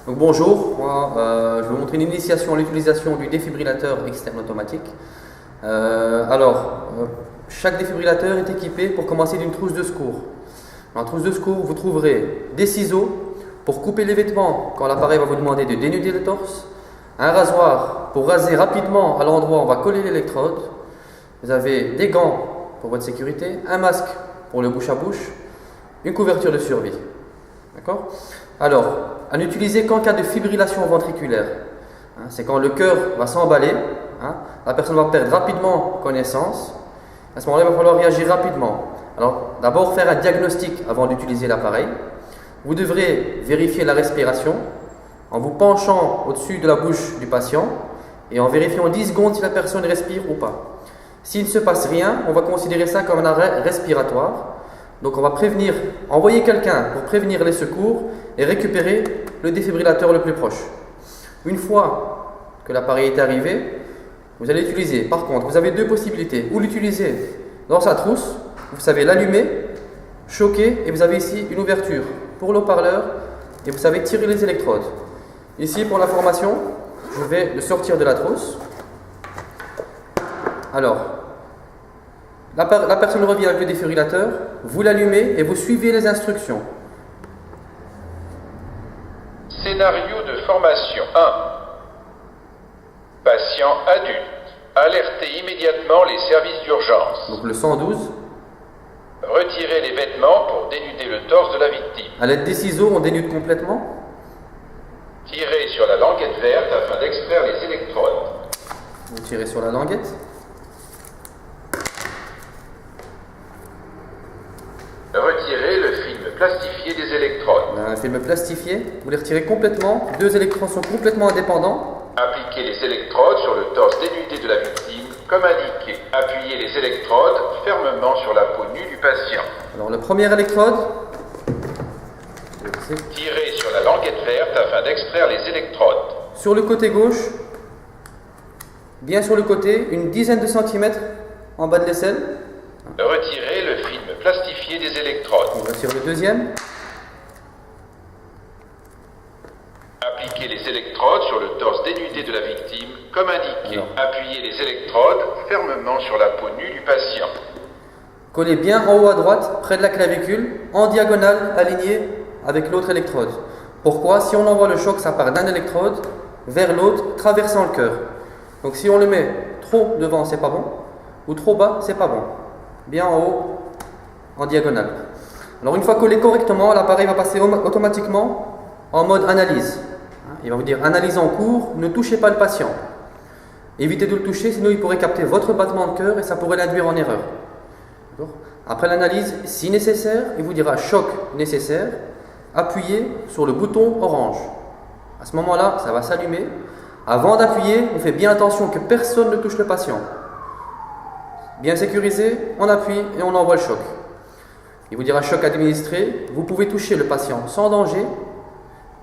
Donc bonjour, moi je vais vous montrer une initiation à l'utilisation du défibrillateur externe automatique. Chaque défibrillateur est équipé pour commencer d'une trousse de secours. Dans la trousse de secours, vous trouverez des ciseaux pour couper les vêtements quand l'appareil va vous demander de dénuder le torse, un rasoir pour raser rapidement à l'endroit où on va coller l'électrode. Vous avez des gants pour votre sécurité, un masque pour le bouche à bouche, une couverture de survie. D'accord ? Alors, à n'utiliser qu'en cas de fibrillation ventriculaire. C'est quand le cœur va s'emballer, la personne va perdre rapidement connaissance. À ce moment-là, il va falloir réagir rapidement. Alors, d'abord faire un diagnostic avant d'utiliser l'appareil. Vous devrez vérifier la respiration en vous penchant au-dessus de la bouche du patient et en vérifiant 10 secondes si la personne respire ou pas. S'il ne se passe rien, on va considérer ça comme un arrêt respiratoire. Donc on va envoyer quelqu'un pour prévenir les secours et récupérer le défibrillateur le plus proche. Une fois que l'appareil est arrivé, vous allez l'utiliser. Par contre, vous avez deux possibilités. Ou l'utiliser dans sa trousse, vous savez l'allumer, choquer, et vous avez ici une ouverture pour l'haut-parleur et vous savez tirer les électrodes. Ici, pour l'information, je vais le sortir de la trousse. Alors, la personne revient avec le défibrillateur, vous l'allumez et vous suivez les instructions. Scénario de formation 1. Patient adulte. Alertez immédiatement les services d'urgence. Donc le 112. Retirez les vêtements pour dénuder le torse de la victime. À l'aide des ciseaux, on dénude complètement. Tirez sur la languette verte afin d'extraire les électrodes. Vous tirez sur la languette. Retirez le film plastifié des électrodes. Un film plastifié, vous les retirez complètement. Deux électrodes sont complètement indépendants. Appliquez les électrodes sur le torse dénudé de la victime, comme indiqué. Appuyez les électrodes fermement sur la peau nue du patient. Alors le premier électrode. Tirez sur la languette verte afin d'extraire les électrodes. Sur le côté gauche, bien sur le côté, une dizaine de centimètres en bas de l'aisselle. Retirez le film plastifié des électrodes. On retire le deuxième. Appliquez les électrodes sur le torse dénudé de la victime, comme indiqué. Alors. Appuyez les électrodes fermement sur la peau nue du patient. Collez bien en haut à droite, près de la clavicule, en diagonale, aligné avec l'autre électrode. Pourquoi? Si on envoie le choc, ça part d'un électrode vers l'autre, traversant le cœur. Donc si on le met trop devant, c'est pas bon, ou trop bas, c'est pas bon. Bien en haut, en diagonale. Alors une fois collé correctement, l'appareil va passer automatiquement en mode analyse. Il va vous dire analyse en cours, ne touchez pas le patient. Évitez de le toucher, sinon il pourrait capter votre battement de cœur et ça pourrait l'induire en erreur. Après l'analyse, si nécessaire, il vous dira choc nécessaire, appuyez sur le bouton orange. À ce moment-là, ça va s'allumer. Avant d'appuyer, on fait bien attention que personne ne touche le patient. Bien sécurisé, on appuie et on envoie le choc. Il vous dira choc administré. Vous pouvez toucher le patient sans danger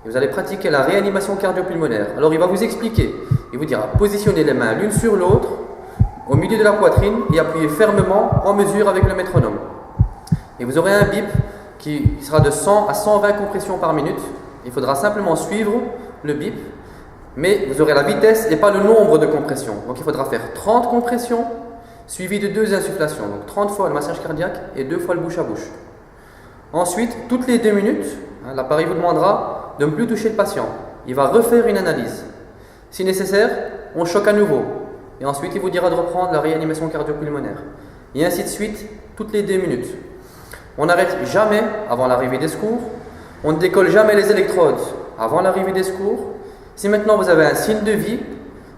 et vous allez pratiquer la réanimation cardio-pulmonaire. Alors il va vous expliquer. Il vous dira positionnez les mains l'une sur l'autre au milieu de la poitrine et appuyez fermement en mesure avec le métronome. Et vous aurez un bip qui sera de 100 à 120 compressions par minute. Il faudra simplement suivre le bip, mais vous aurez la vitesse et pas le nombre de compressions. Donc il faudra faire 30 compressions suivi de 2 insufflations, donc 30 fois le massage cardiaque et 2 fois le bouche à bouche. Ensuite, toutes les 2 minutes, l'appareil vous demandera de ne plus toucher le patient. Il va refaire une analyse. Si nécessaire, on choque à nouveau. Et ensuite, il vous dira de reprendre la réanimation cardio-pulmonaire. Et ainsi de suite, toutes les 2 minutes. On n'arrête jamais avant l'arrivée des secours. On ne décolle jamais les électrodes avant l'arrivée des secours. Si maintenant vous avez un signe de vie,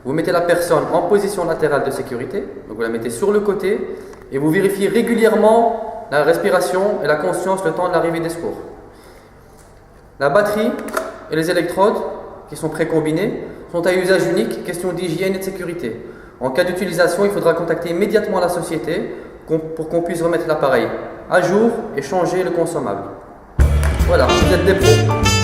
vous mettez la personne en position latérale de sécurité, donc vous la mettez sur le côté et vous vérifiez régulièrement la respiration et la conscience le temps de l'arrivée des secours. La batterie et les électrodes qui sont précombinés sont à usage unique, question d'hygiène et de sécurité. En cas d'utilisation, il faudra contacter immédiatement la société pour qu'on puisse remettre l'appareil à jour et changer le consommable. Voilà, vous êtes des pros.